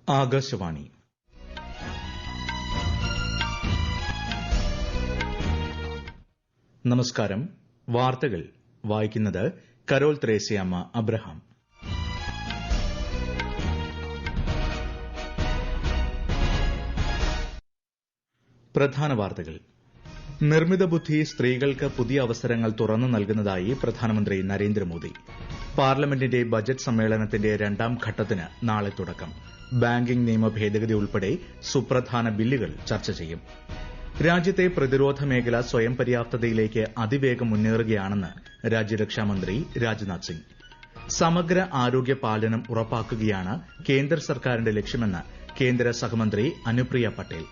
ആകാശവാണി. നമസ്കാരം. വാർത്തകൾ വായിക്കുന്നത് കരോൾ ത്രേസ്യാമ്മ അബ്രഹാം. പ്രധാന വാർത്തകൾ. നിർമ്മിത ബുദ്ധി സ്ത്രീകൾക്ക് പുതിയ അവസരങ്ങൾ തുറന്നു നൽകുന്നതായി പ്രധാനമന്ത്രി നരേന്ദ്രമോദി. പാർലമെന്റിന്റെ ബജറ്റ് സമ്മേളനത്തിന്റെ രണ്ടാം ഘട്ടത്തിന് നാളെ തുടക്കം. ബാങ്കിംഗ് നിയമ ഭേദഗതി ഉൾപ്പെടെ സുപ്രധാന ബില്ലുകൾ ചർച്ച ചെയ്യും. രാജ്യത്തെ പ്രതിരോധ മേഖല സ്വയം പര്യാപ്തതയിലേക്ക് അതിവേഗം മുന്നേറുകയാണെന്ന് രാജ്യരക്ഷാമന്ത്രി രാജ്നാഥ് സിംഗ്. സമഗ്ര ആരോഗ്യ പാലനം ഉറപ്പാക്കുകയാണ് കേന്ദ്ര സർക്കാരിന്റെ ലക്ഷ്യമെന്ന് കേന്ദ്ര സഹമന്ത്രി അനുപ്രിയ പട്ടേൽ.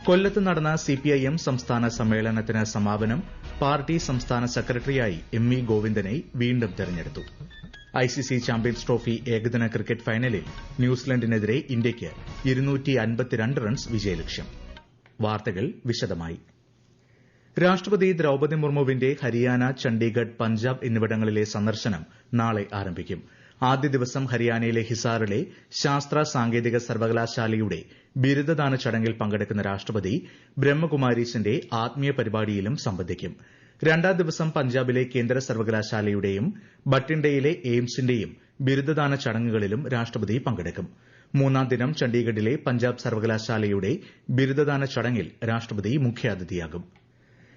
കൊല്ലത്ത് നടന്ന സിപിഐഎം സംസ്ഥാന സമ്മേളനത്തിന് സമാപനം. പാർട്ടി സംസ്ഥാന സെക്രട്ടറിയായി എം വി ഗോവിന്ദനെ വീണ്ടും തെരഞ്ഞെടുത്തു. ഐസിസി ചാമ്പ്യൻസ് ട്രോഫി ഏകദിന ക്രിക്കറ്റ് ഫൈനലിൽ ന്യൂസിലൻഡിനെതിരെ ഇന്ത്യയ്ക്ക് 252 റൺസ് വിജയലക്ഷ്യം. വാർത്തകൾ വിശദമായി. രാഷ്ട്രപതി ദ്രൌപദി മുർമുവിന്റെ ഹരിയാന, ചണ്ഡീഗഡ്, പഞ്ചാബ് എന്നിവിടങ്ങളിലെ സന്ദർശനം നാളെ ആരംഭിക്കും. ആദ്യ ദിവസം ഹരിയാനയിലെ ഹിസാറിലെ ശാസ്ത്ര സാങ്കേതിക സർവകലാശാലയുടെ ബിരുദദാന ചടങ്ങിൽ പങ്കെടുക്കുന്ന രാഷ്ട്രപതി ബ്രഹ്മകുമാരീസിന്റെ ആത്മീയ പരിപാടിയിലും സംബന്ധിക്കും. രണ്ടാം ദിവസം പഞ്ചാബിലെ കേന്ദ്ര സർവകലാശാലയുടെയും ബട്ടിണ്ടയിലെ എയിംസിന്റെയും ബിരുദദാന ചടങ്ങുകളിലും രാഷ്ട്രപതി പങ്കെടുക്കും. മൂന്നാം ദിനം ചണ്ഡീഗഡിലെ പഞ്ചാബ് സർവകലാശാലയുടെ ബിരുദദാന ചടങ്ങിൽ രാഷ്ട്രപതി മുഖ്യാതിഥിയാകും.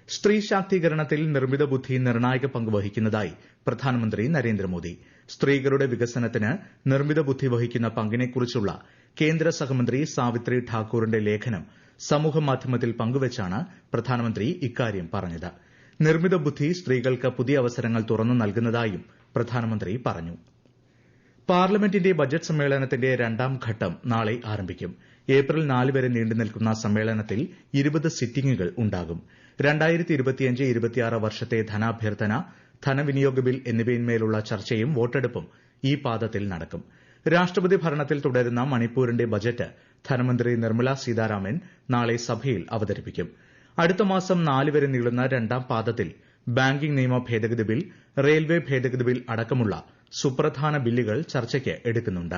സ്ത്രീ ശാക്തീകരണത്തിൽ നിർമ്മിത ബുദ്ധി നിർണായക പങ്ക് വഹിക്കുന്നതായി പ്രധാനമന്ത്രി നരേന്ദ്രമോദി. സ്ത്രീകളുടെ വികസനത്തിന് നിർമ്മിത ബുദ്ധി വഹിക്കുന്ന പങ്കിനെക്കുറിച്ചുള്ള കേന്ദ്ര സഹമന്ത്രി സാവിത്രി ഠാക്കൂറിന്റെ ലേഖനം സമൂഹമാധ്യമത്തിൽ പങ്കുവച്ചാണ് പ്രധാനമന്ത്രി ഇക്കാര്യം പറഞ്ഞത്. നിർമ്മിത ബുദ്ധി സ്ത്രീകൾക്ക് പുതിയ അവസരങ്ങൾ തുറന്നു നൽകുന്നതായും പ്രധാനമന്ത്രി പറഞ്ഞു. പാർലമെന്റിന്റെ ബജറ്റ് സമ്മേളനത്തിന്റെ രണ്ടാം ഘട്ടം നാളെ ആരംഭിക്കും. ഏപ്രിൽ 4 വരെ നീണ്ടുനിൽക്കുന്ന സമ്മേളനത്തിൽ 20 സിറ്റിംഗുകൾ ഉണ്ടാകും. 2025-26 വർഷത്തെ ധനാഭ്യർത്ഥന, ധനവിനിയോഗ ബിൽ എന്നിവയിന്മേലുള്ള ചർച്ചയും വോട്ടെടുപ്പും ഈ പാദത്തിൽ നടക്കും. രാഷ്ട്രപതി ഭരണത്തിൽ തുടരുന്ന മണിപ്പൂരിന്റെ ബജറ്റ് ധനമന്ത്രി നിർമ്മല സീതാരാമൻ നാളെ സഭയിൽ അവതരിപ്പിക്കും. അടുത്ത മാസം 4 വരെ നീളുന്ന രണ്ടാം പാദത്തിൽ ബാങ്കിംഗ് നിയമ ഭേദഗതി ബിൽ, റെയിൽവേ ഭേദഗതി ബിൽ അടക്കമുള്ള സുപ്രധാന ബില്ലുകൾ ചർച്ചയ്ക്ക് എടുക്കുന്നുണ്ട്.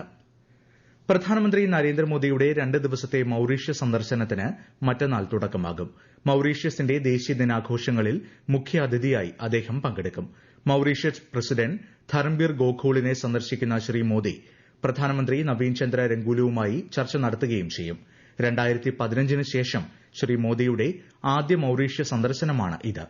പ്രധാനമന്ത്രി നരേന്ദ്രമോദിയുടെ 2 ദിവസത്തെ മൌറീഷ്യസ് സന്ദർശനത്തിന് മറ്റന്നാൾ തുടക്കമാകും. മൌറീഷ്യസിന്റെ ദേശീയ ദിനാഘോഷങ്ങളിൽ മുഖ്യാതിഥിയായി അദ്ദേഹം പങ്കെടുക്കും. മൌറീഷ്യസ് പ്രസിഡന്റ് ധരംബീർ ഗോഖൂളിനെ സന്ദർശിക്കുന്ന ശ്രീ മോദി പ്രധാനമന്ത്രി നവീൻ ചന്ദ്ര രംഗൂലുവുമായി ചർച്ച നടത്തുകയും ചെയ്യും. 2015 ശേഷം ശ്രീ മോദിയുടെ ആദ്യ മൌറീഷ്യസ് സന്ദർശനമാണ് ഇത്.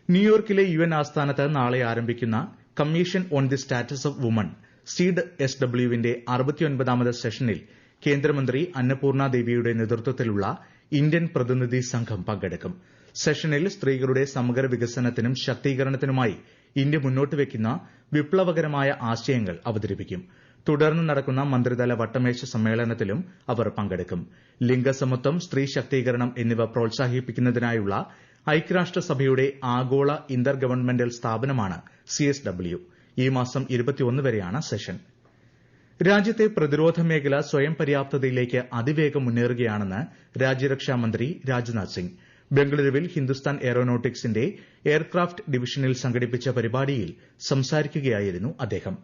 ന്യൂയോർക്കിലെ UN ആസ്ഥാനത്ത് നാളെ ആരംഭിക്കുന്ന commission on the status of woman CEDSWന്റെ 69ാമത് സെഷനിൽ കേന്ദ്രമന്ത്രി അന്നപൂർണ ദേവിയുടെ നേതൃത്വത്തിലുള്ള ഇന്ത്യൻ പ്രതിനിധി സംഘം പങ്കെടുക്കും. സെഷനിൽ സ്ത്രീകളുടെ സമഗ്ര വികസനത്തിനും ശാക്തീകരണത്തിനുമായി ഇന്ത്യ മുന്നോട്ട് വയ്ക്കുന്ന വിപ്ലവകരമായ ആശയങ്ങൾ അവതരിപ്പിക്കും. തുടർന്ന് നടക്കുന്ന മന്ത്രിതല വട്ടമേശ സമ്മേളനത്തിലും അവർ പങ്കെടുക്കും. ലിംഗസമത്വം, സ്ത്രീ ശാക്തീകരണം എന്നിവ പ്രോത്സാഹിപ്പിക്കുന്നതിനായുള്ള ഐക്യരാഷ്ട്രസഭയുടെ ആഗോള ഇന്റർ ഗവൺമെന്റൽ സ്ഥാപനമാണ് CSW. ഈ മാസം 21 വരെയാണ് സെഷൻ. രാജ്യത്തെ പ്രതിരോധ മേഖല സ്വയം പര്യാപ്തതയിലേക്ക് അതിവേഗം മുന്നേറുകയാണെന്ന് രാജ്യരക്ഷാമന്ത്രി രാജ്നാഥ് സിംഗ്. ബംഗളൂരുവിൽ ഹിന്ദുസ്ഥാൻ എയ്റോനോട്ടിക്സിന്റെ എയർക്രാഫ്റ്റ് ഡിവിഷനിൽ സംഘടിപ്പിച്ച പരിപാടിയിൽ സംസാരിക്കുകയായിരുന്നു അദ്ദേഹം.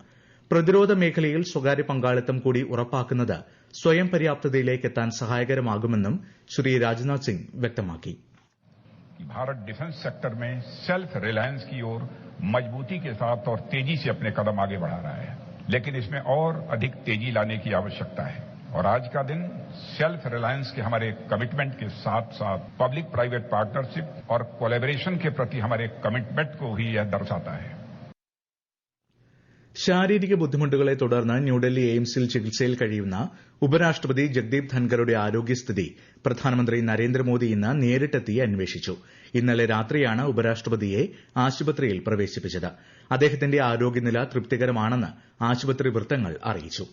പ്രതിരോധ മേഖലയിൽ സ്വകാര്യ പങ്കാളിത്തം കൂടി ഉറപ്പാക്കുന്നത് സ്വയം പര്യാപ്തതയിലേക്ക് എത്താൻ സഹായകരമാകുമെന്നും ശ്രീ രാജ്നാഥ് സിംഗ് വ്യക്തമാക്കി. भारत डिफेंस सेक्टर में सेल्फ रिलायंस की ओर मजबूती के साथ और तेजी से अपने कदम आगे बढ़ा रहा है, लेकिन इसमें और अधिक तेजी लाने की आवश्यकता है. और आज का दिन सेल्फ रिलायंस के हमारे कमिटमेंट के साथ साथ पब्लिक प्राइवेट पार्टनरशिप और कोलैबोरेशन के प्रति हमारे कमिटमेंट को ही यह दर्शाता है. ശാരീരിക ബുദ്ധിമുട്ടുകളെ തുടർന്ന് ന്യൂഡൽഹി എയിംസിൽ ചികിത്സയിൽ കഴിയുന്ന ഉപരാഷ്ട്രപതി ജഗ്ദീപ് ധൻഖറുടെ ആരോഗ്യസ്ഥിതി പ്രധാനമന്ത്രി നരേന്ദ്രമോദി ഇന്ന് നേരിട്ടെത്തി അന്വേഷിച്ചു. ഇന്നലെ രാത്രിയാണ് ഉപരാഷ്ട്രപതിയെ ആശുപത്രിയിൽ പ്രവേശിപ്പിച്ചത്. അദ്ദേഹത്തിന്റെ ആരോഗ്യനില തൃപ്തികരമാണെന്ന് ആശുപത്രി വൃത്തങ്ങൾ അറിയിച്ചു.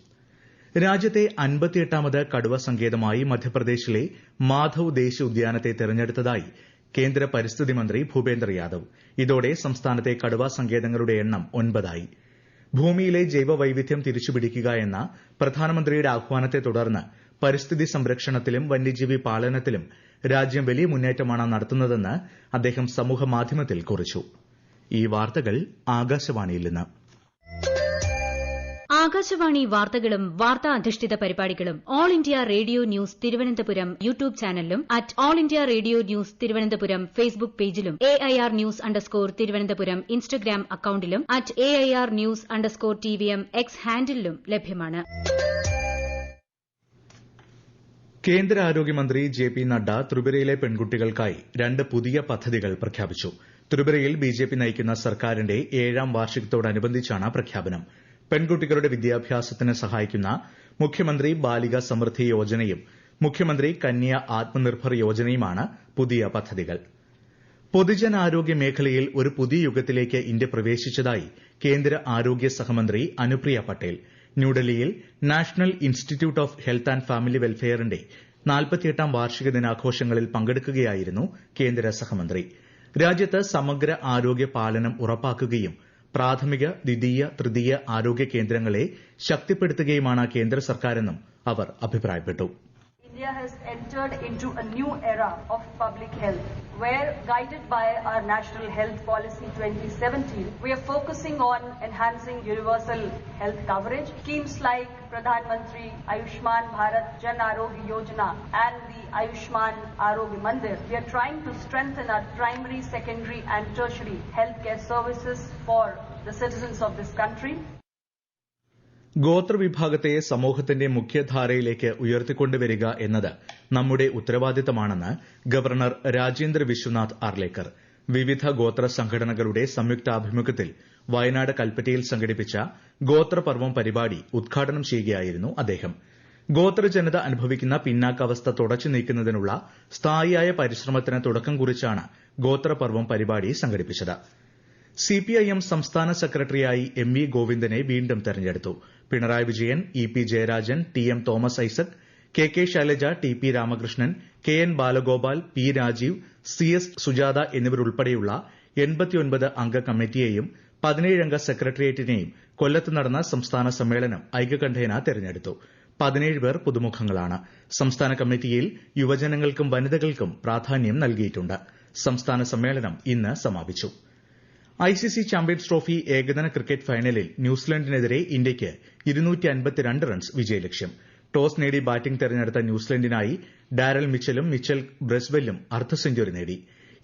രാജ്യത്തെ 58ാമത് കടുവ സങ്കേതമായി മധ്യപ്രദേശിലെ മാധവ് ദേശീയ ഉദ്യാനത്തെ തെരഞ്ഞെടുത്തതായി കേന്ദ്ര പരിസ്ഥിതി മന്ത്രി ഭൂപേന്ദർ യാദവ്. ഇതോടെ സംസ്ഥാനത്തെ കടുവാ സങ്കേതങ്ങളുടെ എണ്ണം 9 ആയി. ഭൂമിയിലെ ജൈവവൈവിധ്യം തിരിച്ചുപിടിക്കുക എന്ന പ്രധാനമന്ത്രിയുടെ ആഹ്വാനത്തെ തുടർന്ന് പരിസ്ഥിതി സംരക്ഷണത്തിലും വന്യജീവി പാലനത്തിലും രാജ്യം വലിയ മുന്നേറ്റമാണ് നടത്തുന്നതെന്ന് അദ്ദേഹം സമൂഹമാധ്യമത്തിൽ കുറിച്ചു. ഈ വാർത്തകൾ ആകാശവാണിയിൽ നിന്ന്. ആകാശവാണി വാർത്തകളും വാർത്താ അധിഷ്ഠിത പരിപാടികളും All India Radio news Thiruvananthapuram YouTube ചാനലിലും at All India Radio news Thiruvananthapuram Facebook പേജിലും AIR ന്യൂസ് _ തിരുവനന്തപുരം ഇൻസ്റ്റഗ്രാം അക്കൌണ്ടിലും at AIR news _ TVM X ഹാൻഡിലും ലഭ്യമാണ്. കേന്ദ്ര ആരോഗ്യമന്ത്രി JP നഡ്ഡ ത്രിപുരയിലെ പെൺകുട്ടികൾക്കായി 2 പുതിയ പദ്ധതികൾ പ്രഖ്യാപിച്ചു. ത്രിപുരയിൽ BJP നയിക്കുന്ന സർക്കാരിന്റെ 7ാം വാർഷികത്തോടനുബന്ധിച്ചാണ് പ്രഖ്യാപനം. പെൺകുട്ടികളുടെ വിദ്യാഭ്യാസത്തിന് സഹായിക്കുന്ന മുഖ്യമന്ത്രി ബാലിക സമൃദ്ധി യോജനയും മുഖ്യമന്ത്രി കന്യ ആത്മനിർഭർ യോജനയുമാണ് പുതിയ പദ്ധതികൾ. പൊതുജനാരോഗ്യ മേഖലയിൽ ഒരു പുതിയ യുഗത്തിലേക്ക് ഇന്ത്യ പ്രവേശിച്ചതായി കേന്ദ്ര ആരോഗ്യ സഹമന്ത്രി അനുപ്രിയ പട്ടേൽ ന്യൂഡൽഹിയിൽ national institute of health and family വെൽഫെയറിന്റെ 48ാം വാർഷിക ദിനാഘോഷങ്ങളിൽ പങ്കെടുക്കുകയായിരുന്നു കേന്ദ്ര സഹമന്ത്രി. രാജ്യത്ത് സമഗ്ര ആരോഗ്യ പാലനം ഉറപ്പാക്കുകയും പ്രാഥമിക, ദ്വിതീയ, തൃതീയ ആരോഗ്യ കേന്ദ്രങ്ങളെ ശക്തിപ്പെടുത്തുകയുമാണ് കേന്ദ്ര സർക്കാരെന്നും അവർ അഭിപ്രായപ്പെട്ടു. India has entered into a new era of public health, where, guided by our National Health Policy 2017, we are focusing on enhancing universal health coverage. Schemes like Pradhan Mantri Ayushman Bharat Jan Arogya Yojana and the Ayushman Arogya Mandir, we are trying to strengthen our primary, secondary and tertiary healthcare services for the citizens of this country. ഗോത്രവിഭാഗത്തെ സമൂഹത്തിന്റെ മുഖ്യധാരയിലേക്ക് ഉയർത്തിക്കൊണ്ടുവരിക എന്നത് നമ്മുടെ ഉത്തരവാദിത്തമാണെന്ന് governor Rajendra Vishwanath Arlekar വിവിധ ഗോത്ര സംഘടനകളുടെ സംയുക്താഭിമുഖ്യത്തിൽ വയനാട് കൽപ്പറ്റയിൽ സംഘടിപ്പിച്ച ഗോത്രപർവം പരിപാടി ഉദ്ഘാടനം ചെയ്യുകയായിരുന്നു അദ്ദേഹം. ഗോത്രജനത അനുഭവിക്കുന്ന പിന്നാക്കാവസ്ഥ തുടച്ചു നീക്കുന്നതിനുള്ള സ്ഥായിയായ പരിശ്രമത്തിന് തുടക്കം കുറിച്ചാണ് ഗോത്രപർവം പരിപാടി സംഘടിപ്പിച്ചത്. CPIM സംസ്ഥാന സെക്രട്ടറിയായി MV ഗോവിന്ദനെ വീണ്ടും തെരഞ്ഞെടുത്തു. Pinarayi Vijayan, EP Jayarajan, TM Thomas Isaac, KK Shailaja, TP Ramakrishnan, KN Balagopal, P Rajeev, CS Sujatha എന്നിവരുൾപ്പെടെയുള്ള 89 അംഗ കമ്മിറ്റിയെയും 17 അംഗ സെക്രട്ടേറിയറ്റിനെയും കൊല്ലത്ത് നടന്ന സംസ്ഥാന സമ്മേളനം ഐക്യകണ്ഠേന തെരഞ്ഞെടുത്തു. 17 പേർ പുതുമുഖങ്ങളാണ്. സംസ്ഥാന കമ്മിറ്റിയിൽ യുവജനങ്ങൾക്കും വനിതകൾക്കും പ്രാധാന്യം നൽകിയിട്ടുണ്ട്. സംസ്ഥാന സമ്മേളനം ഇന്ന് സമാപിച്ചു. ICC ചാമ്പ്യൻസ് ട്രോഫി ഏകദിന ക്രിക്കറ്റ് ഫൈനലിൽ ന്യൂസിലൻഡിനെതിരെ ഇന്ത്യയ്ക്ക് 252 റൺസ് വിജയലക്ഷ്യം. ടോസ് നേടി ബാറ്റിംഗ് തെരഞ്ഞെടുത്ത ന്യൂസിലൻഡിനായി ഡാരൽ മിച്ചലും മിച്ചൽ ബ്രസ്വെല്ലും അർദ്ധ സെഞ്ചുറി നേടി.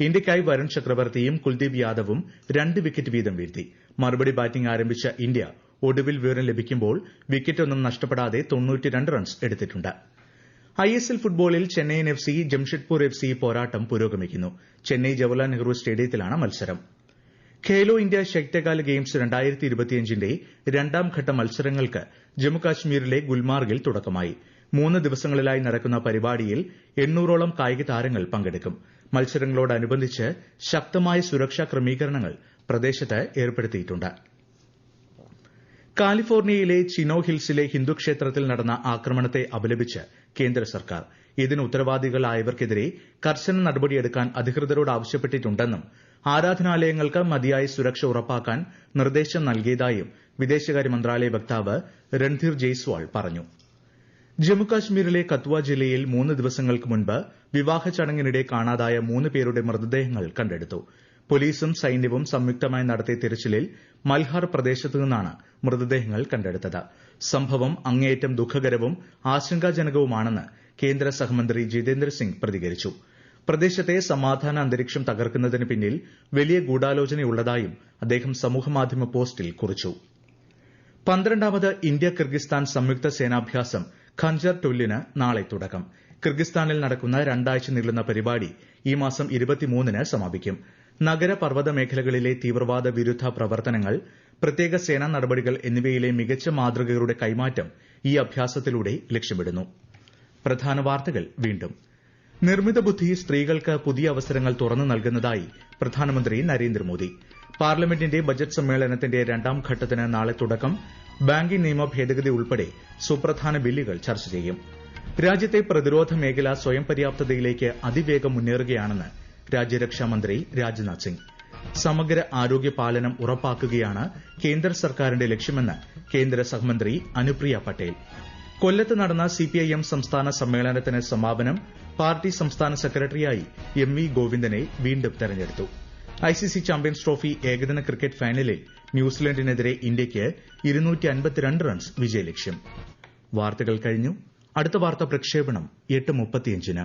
ഇന്ത്യയ്ക്കായി വരുൺ ചക്രവർത്തിയും കുൽദീപ് യാദവും 2 വിക്കറ്റ് വീതം വീഴ്ത്തി. മറുപടി ബാറ്റിംഗ് ആരംഭിച്ച ഇന്ത്യ ഒടുവിൽ വിവരം ലഭിക്കുമ്പോൾ വിക്കറ്റൊന്നും നഷ്ടപ്പെടാതെ 92 റൺസ് എടുത്തിട്ടുണ്ട്. ISL ഫുട്ബോളിൽ ചെന്നൈയിൻ FC ജംഷഡ്പൂർ FC പോരാട്ടം പുരോഗമിക്കുന്നു. ചെന്നൈ ജവഹർലാൽ നെഹ്റു സ്റ്റേഡിയത്തിലാണ് മത്സരം. ഖേലോ ഇന്ത്യ ശൈത്യകാല ഗെയിംസ് 2025ന്റെ 2ാം ഘട്ട മത്സരങ്ങൾക്ക് ജമ്മുകാശ്മീരിലെ ഗുൽമാർഗിൽ തുടക്കമായി. 3 ദിവസങ്ങളിലായി നടക്കുന്ന പരിപാടിയിൽ 800ഓളം കായിക താരങ്ങൾ പങ്കെടുക്കും. മത്സരങ്ങളോടനുബന്ധിച്ച് ശക്തമായ സുരക്ഷാ ക്രമീകരണങ്ങൾ പ്രദേശത്ത് ഏർപ്പെടുത്തിയിട്ടുണ്ട്. കാലിഫോർണിയയിലെ ചിനോ ഹിൽസിലെ ഹിന്ദു ക്ഷേത്രത്തിൽ നടന്ന ആക്രമണത്തെ അപലപിച്ച് കേന്ദ്ര സർക്കാർ ഇതിന് ഉത്തരവാദികളായവർക്കെതിരെ കർശന നടപടിയെടുക്കാൻ അധികൃതരോട് ആവശ്യപ്പെട്ടിട്ടുണ്ടെന്നും ആരാധനാലയങ്ങൾക്ക് മതിയായ സുരക്ഷ ഉറപ്പാക്കാൻ നിർദ്ദേശം നൽകിയതായും വിദേശകാര്യ മന്ത്രാലയ വക്താവ് രൺധീർ ജയ്സ്വാൾ പറഞ്ഞു. ജമ്മുകാശ്മീരിലെ കത്വ ജില്ലയിൽ 3 ദിവസങ്ങൾക്ക് മുൻപ് വിവാഹ ചടങ്ങിനിടെ കാണാതായ 3 പേരുടെ മൃതദേഹങ്ങൾ കണ്ടെടുത്തു. പോലീസും സൈന്യവും സംയുക്തമായി നടത്തിയ തിരച്ചിലിൽ മൽഹാർ പ്രദേശത്തു നിന്നാണ് മൃതദേഹങ്ങൾ കണ്ടെടുത്തത്. സംഭവം അങ്ങേയറ്റം ദുഃഖകരവും ആശങ്കാജനകവുമാണെന്ന് കേന്ദ്ര സഹമന്ത്രി ജിതേന്ദ്ര സിംഗ് പ്രതികരിച്ചു. പ്രദേശത്തെ സമാധാന അന്തരീക്ഷം തകർക്കുന്നതിന് പിന്നിൽ വലിയ ഗൂഢാലോചനയുള്ളതായും അദ്ദേഹം സമൂഹമാധ്യമ പോസ്റ്റിൽ കുറിച്ചു. 12ാമത് ഇന്ത്യ കിർഗിസ്ഥാൻ സംയുക്ത സേനാഭ്യാസം ഖഞ്ചർ ടൊല്ലിന് നാളെ തുടക്കം. കിർഗിസ്ഥാനിൽ നടക്കുന്ന 2 ആഴ്ച നീളുന്ന പരിപാടി ഈ മാസം 23-ന് സമാപിക്കും. നഗര പർവ്വത മേഖലകളിലെ തീവ്രവാദ വിരുദ്ധ പ്രവർത്തനങ്ങൾ, പ്രത്യേക സേനാ നടപടികൾ എന്നിവയിലെ മികച്ച മാതൃകകളുടെ കൈമാറ്റം ഈ അഭ്യാസത്തിലൂടെ ലക്ഷ്യമിടുന്നു. പ്രധാന വാർത്തകൾ വീണ്ടും. നിർമ്മിത ബുദ്ധി സ്ത്രീകൾക്ക് പുതിയ അവസരങ്ങൾ തുറന്നു നൽകുന്നതായി പ്രധാനമന്ത്രി നരേന്ദ്രമോദി. പാർലമെന്റിന്റെ ബജറ്റ് സമ്മേളനത്തിന്റെ 2ാം ഘട്ടത്തിന് നാളെ തുടക്കം. ബാങ്കിംഗ് നിയമ ഭേദഗതി ഉൾപ്പെടെ സുപ്രധാന ബില്ലുകൾ ചർച്ച ചെയ്യും. രാജ്യത്തെ പ്രതിരോധ മേഖല സ്വയം പര്യാപ്തതയിലേക്ക് അതിവേഗം മുന്നേറുകയാണെന്ന് രാജ്യരക്ഷാമന്ത്രി രാജ്നാഥ് സിംഗ്. സമഗ്ര ആരോഗ്യ പാലനം ഉറപ്പാക്കുകയാണ് കേന്ദ്ര സർക്കാരിന്റെ ലക്ഷ്യമെന്ന് കേന്ദ്ര സഹമന്ത്രി അനുപ്രിയ പട്ടേൽ. കൊല്ലത്ത് നടന്ന CPIM സംസ്ഥാന സമ്മേളനത്തിന് സമാപനം. പാർട്ടി സംസ്ഥാന സെക്രട്ടറിയായി MV ഗോവിന്ദനെ വീണ്ടും തെരഞ്ഞെടുത്തു. ഐസിസി ചാമ്പ്യൻസ് ട്രോഫി ഏകദിന ക്രിക്കറ്റ് ഫൈനലിൽ ന്യൂസിലൻഡിനെതിരെ ഇന്ത്യയ്ക്ക് 252 റൺസ് വിജയലക്ഷ്യം. വാർത്തകൾ കഴിഞ്ഞു. അടുത്ത വാർത്താ പ്രക്ഷേപണം 8:35-ന്.